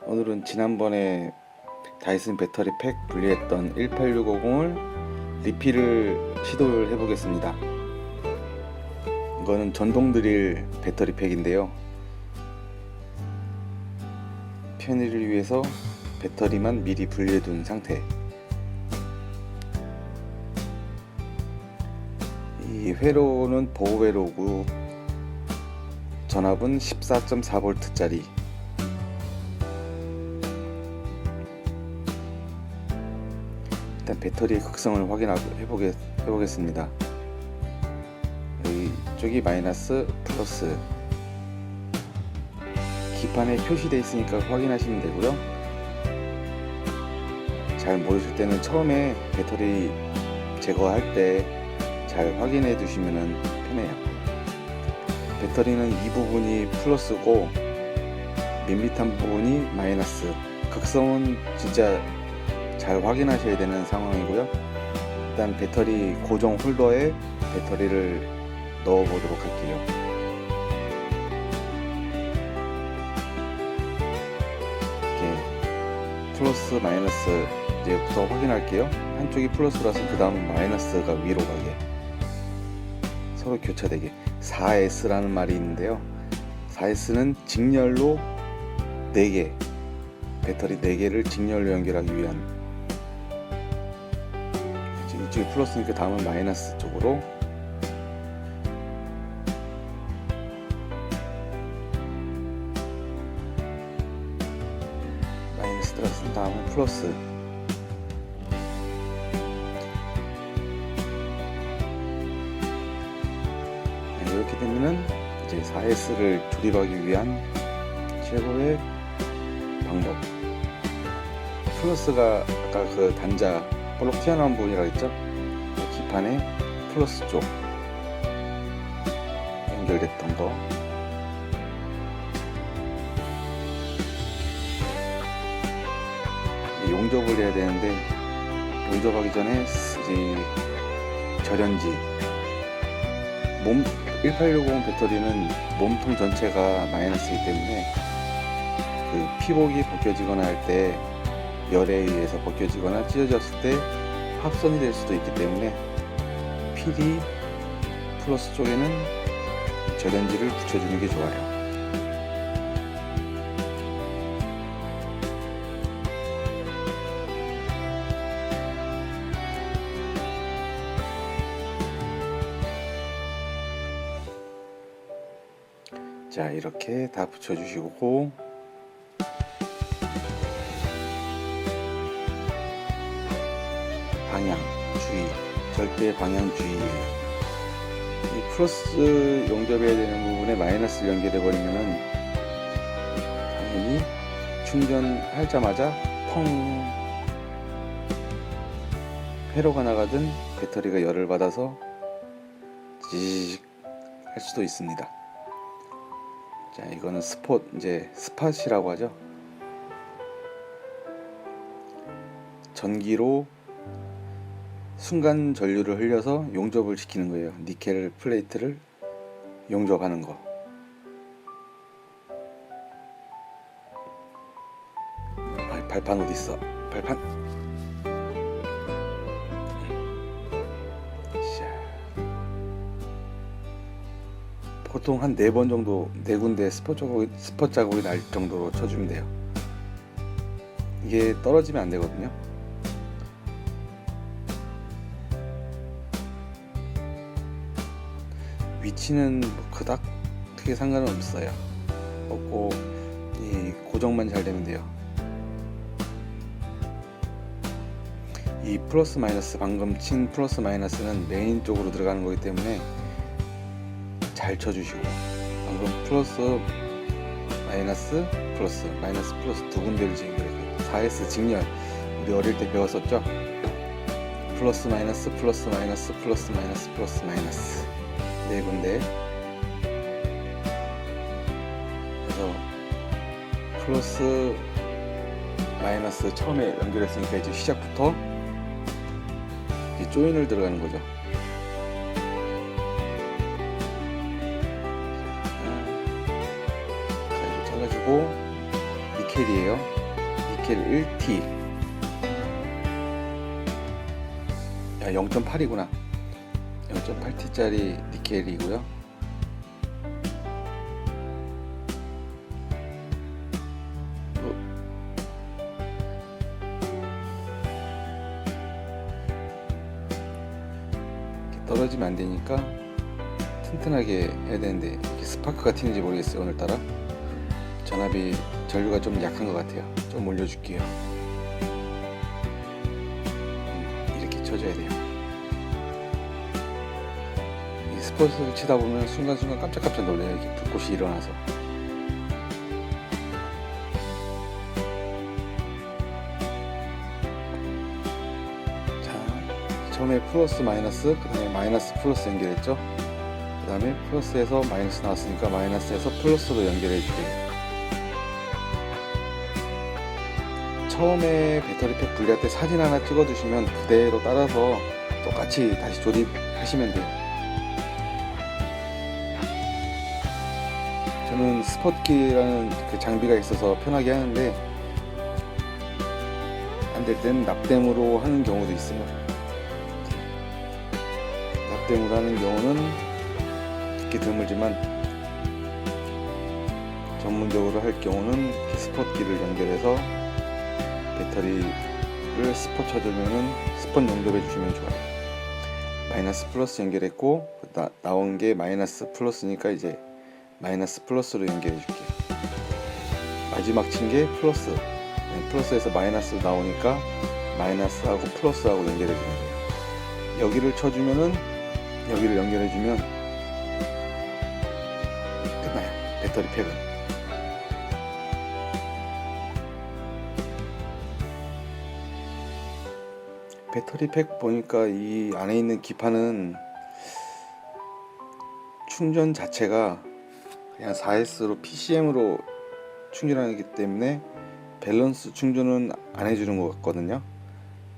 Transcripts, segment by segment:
오늘은 지난번에 다이슨 배터리 팩 분리했던 18650을 리필을 시도를 해보겠습니다. 이거는 전동 드릴 배터리 팩인데요, 편의를 위해서 배터리만 미리 분리해 둔 상태. 이 회로는 보호 회로고 전압은 14.4V 짜리. 일단 배터리의 극성을 해보겠습니다. 이쪽이 마이너스, 플러스. 기판에 표시되어 있으니까 확인하시면 되고요. 잘 모르실 때는 처음에 배터리 제거할 때 잘 확인해 두시면 편해요. 배터리는 이 부분이 플러스고 밋밋한 부분이 마이너스. 극성은 진짜 잘 확인하셔야 되는 상황이고요. 일단 배터리 고정 홀더에 배터리를 넣어 보도록 할게요. 이렇게 플러스 마이너스 이제부터 확인할게요. 한쪽이 플러스라서 그 다음 마이너스가 위로 가게, 서로 교차되게. 4S라는 말이 있는데요, 4S는 직렬로 4개, 배터리 4개를 직렬로 연결하기 위한. 이쪽이 플러스니까 다음은 마이너스 쪽으로. 마이너스 들어갔으면 다음은 플러스. 이렇게 되면은 이제 4S를 조립하기 위한 최고의 방법. 플러스가 아까 그 단자 볼록 튀어나온 부분이라 했죠. 기판에 플러스 쪽 연결됐던 거, 용접을 해야 되는데, 용접하기 전에 절연지, 18650 배터리는 몸통 전체가 마이너스이기 때문에 그 피복이 벗겨지거나 할 때, 열에 의해서 벗겨지거나 찢어졌을 때 합선이 될 수도 있기 때문에 필히 플러스 쪽에는 절연지를 붙여주는 게 좋아요. 자, 이렇게 다 붙여주시고, 방향 주의, 절대 방향 주의예요. 이 플러스 용접해야 되는 부분에 마이너스를 연결해 버리면은 당연히 충전하자마자 펑, 회로가 나가든 배터리가 열을 받아서 지직 할 수도 있습니다. 자, 이거는 스팟이라고 하죠. 전기로 순간 전류를 흘려서 용접을 시키는 거예요. 니켈 플레이트를 용접하는 거. 발판 어디 있어? 발판. 자, 보통 한 4번 정도, 4군데 스폿 자국이 날 정도로 쳐주면 돼요. 이게 떨어지면 안 되거든요. 위치는 그닥 크게 상관은 없어요. 없고 이 고정만 잘 되면 돼요. 이 플러스 마이너스, 방금 친 플러스 마이너스는 메인 쪽으로 들어가는 거기 때문에 잘 쳐주시고, 방금 플러스 마이너스 플러스 마이너스 플러스 두 군데를 지금 4S 직렬, 우리 어릴 때 배웠었죠. 플러스 마이너스 플러스 마이너스 플러스 마이너스 플러스 마이너스 4군데. 그래서 플러스 마이너스 처음에 연결했으니까 이제 시작부터 이제 조인을 들어가는 거죠. 가위로 잘라주고 니켈이에요. 니켈 1T. 야, 0.8이구나. 0.8T짜리 니켈이고요. 떨어지면 안 되니까 튼튼하게 해야 되는데 이렇게 스파크가 튀는지 모르겠어요. 오늘따라 전압이 전류가 좀 약한 것 같아요. 좀 올려줄게요. 이렇게 쳐줘야 돼요. 이 스포츠를 치다 보면 순간순간 깜짝깜짝 놀래요. 이렇게 불꽃이 일어나서. 처음에 플러스 마이너스, 그 다음에 마이너스 플러스 연결했죠. 그 다음에 플러스에서 마이너스 나왔으니까 마이너스에서 플러스로 연결해 줄게요. 처음에 배터리팩 분리할 때 사진 하나 찍어 두시면 그대로 따라서 똑같이 다시 조립하시면 돼요. 저는 스포트키라는 그 장비가 있어서 편하게 하는데 안 될 때는 납땜으로 하는 경우도 있어요. 납땜으로 하는 경우는 특히 드물지만 전문적으로 할 경우는 스폿기를 연결해서 배터리를 스폿 쳐주면은 스폿 용접해 주시면 좋아요. 마이너스 플러스 연결했고 나온 게 마이너스 플러스니까 이제 마이너스 플러스로 연결해 줄게요. 마지막 친 게 플러스. 플러스에서 마이너스 나오니까 마이너스하고 플러스하고 연결해 주면 돼요. 여기를 쳐주면은 여기를 연결해주면 끝나요. 배터리 팩은. 배터리 팩 보니까 이 안에 있는 기판은 충전 자체가 그냥 4S로 PCM으로 충전하기 때문에 밸런스 충전은 안 해주는 것 같거든요.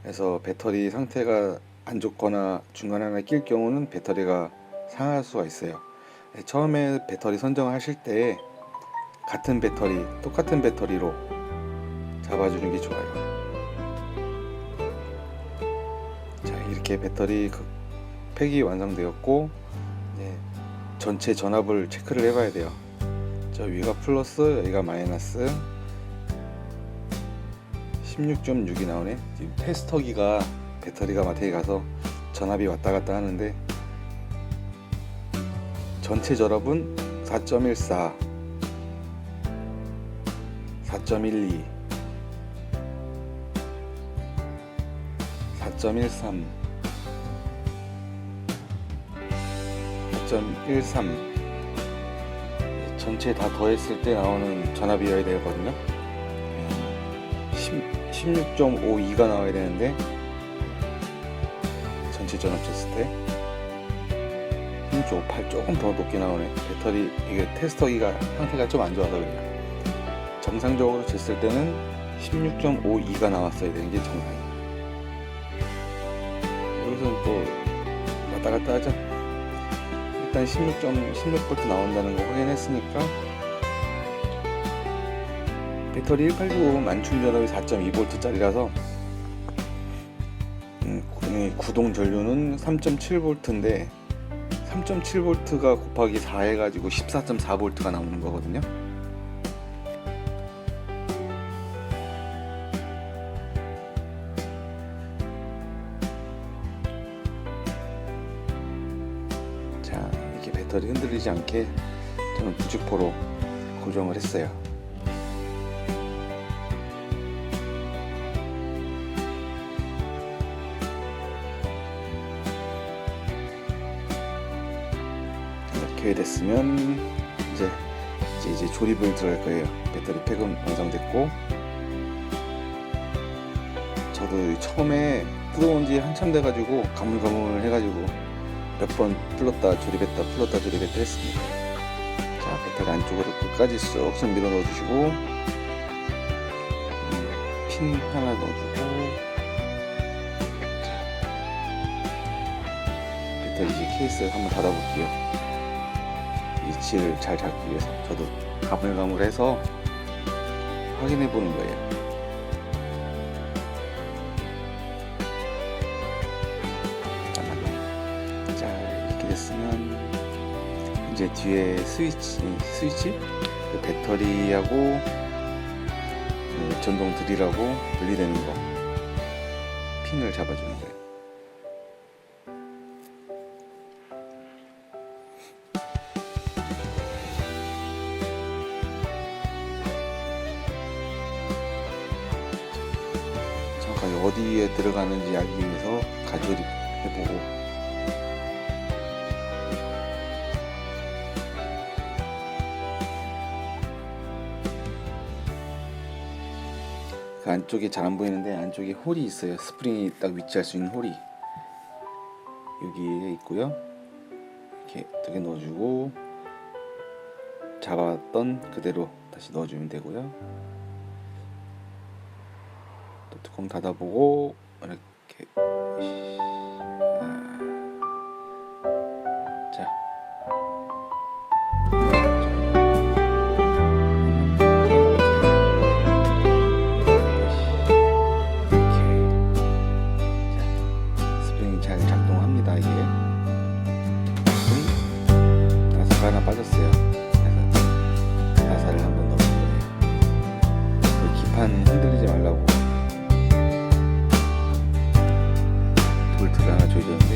그래서 배터리 상태가 안 좋거나 중간에 하나 낄 경우는 배터리가 상할 수가 있어요. 처음에 배터리 선정하실 때 같은 배터리, 똑같은 배터리로 잡아주는 게 좋아요. 자, 이렇게 배터리 팩이 완성되었고 전체 전압을 체크를 해봐야 돼요. 저 위가 플러스, 여기가 마이너스 16.6이 나오네. 지금 테스터기가 배터리가 마트에 가서 전압이 왔다 갔다 하는데 전체 전압은 4.14, 4.12, 4.13, 4.13 전체 다 더했을 때 나오는 전압이어야 되거든요. 16.52가 나와야 되는데 전체 전압 쳤을 때 16.58 조금 더 높게 나오네. 배터리 이게 테스터기가 상태가 좀 안 좋아서 그래요. 정상적으로 쟀을 때는 16.52가 나왔어야 되는 게 정상이에요. 여기서는 또 왔다 갔다 하죠. 일단 16V 나온다는 거 확인했으니까 배터리 189 만충 전압이 4.2V 짜리라서 구동 전류는 3.7V인데 3.7V가 곱하기 4 해가지고 14.4V가 나오는 거거든요. 자, 이렇게 배터리 흔들리지 않게 저는 부직포로 고정을 했어요. 이렇게 됐으면 이제 조립을 들어갈 거예요. 배터리 팩은 완성됐고, 저도 처음에 뜯어온 지 한참 돼가지고 가물가물 해가지고 몇 번 풀렀다 조립했다 했습니다. 자, 배터리 안쪽으로 끝까지 쏙쏙 밀어 넣어주시고 핀 하나 넣어주고, 배터리 이제 케이스를 한번 닫아볼게요. 위치를 잘 잡기 위해서. 저도 가물가물해서 확인해 보는 거예요. 자, 이렇게 됐으면 이제 뒤에 스위치 그 배터리하고 전동 드릴하고 분리되는 거 핀을 잡아주는 거예요. 정확하게 어디에 들어가는지 알기 위해서 가조립 해보고, 그 안쪽에 잘 안 보이는데 안쪽에 홀이 있어요. 스프링이 딱 위치할 수 있는 홀이 여기에 있고요. 이렇게 2개 넣어주고 잡았던 그대로 다시 넣어주면 되고요. 또 뚜껑 닫아보고 이렇게 자, 스프링이 잘 작동합니다. 이게 나사가 하나 빠졌어요. 그래서 나사를 한번 넣을 거예요. 기판 흔들리지 말라고 볼트를 하나 조이는데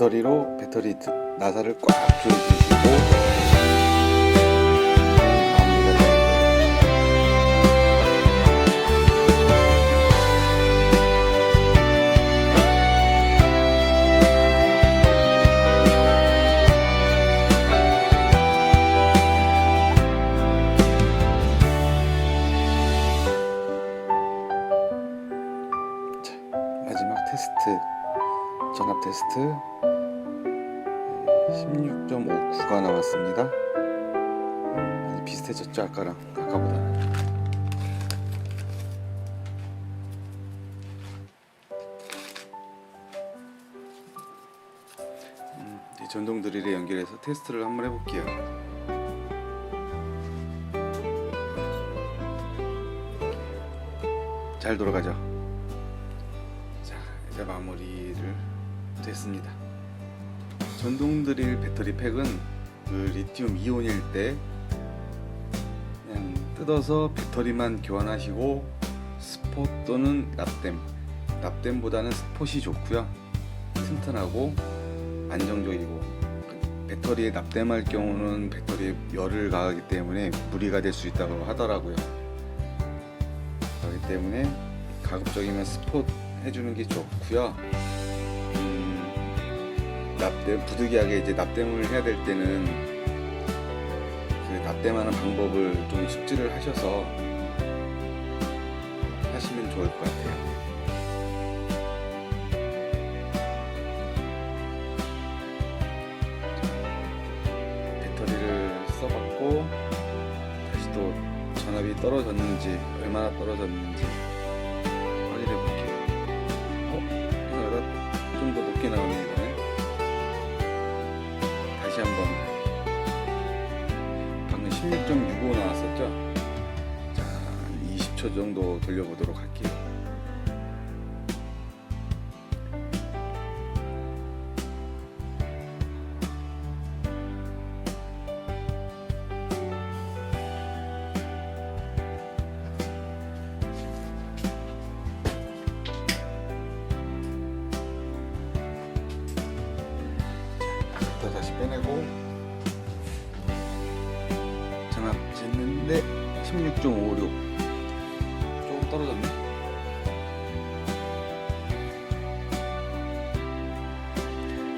배터리로 배터리 나사를 꽉 조여주시고 마무리가 되는 거예요. 자, 마지막 테스트, 전압 테스트 16.59가 나왔습니다. 많이 비슷해졌죠? 아까보다. 이제 전동 드릴에 연결해서 테스트를 한번 해볼게요. 잘 돌아가죠. 자, 이제 마무리를 됐습니다. 전동 드릴 배터리 팩은 그 리튬 이온일 때 그냥 뜯어서 배터리만 교환하시고 스폿 또는 납땜보다는 스폿이 좋고요. 튼튼하고 안정적이고, 배터리에 납땜할 경우는 배터리에 열을 가하기 때문에 무리가 될 수 있다고 하더라고요. 그렇기 때문에 가급적이면 스폿 해주는 게 좋고요. 부득이하게 이제 납땜을 해야 될 때는 그 납땜하는 방법을 좀 숙지를 하셔서 하시면 좋을 것 같아요. 배터리를 써봤고 다시 또 전압이 떨어졌는지, 얼마나 떨어졌는지 확인해 볼게요. 생각보다 좀 더 높게 나오네요. 이번엔 다시 한번, 방금 16.65 나왔었죠. 자, 20초 정도 돌려보도록 할게요. 다시 빼내고 전압 쟀는데 16.56, 조금 떨어졌네.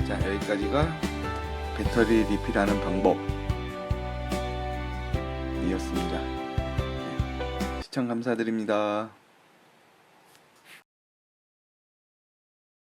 자, 여기까지가 배터리 리필하는 방법이었습니다. 시청 감사드립니다.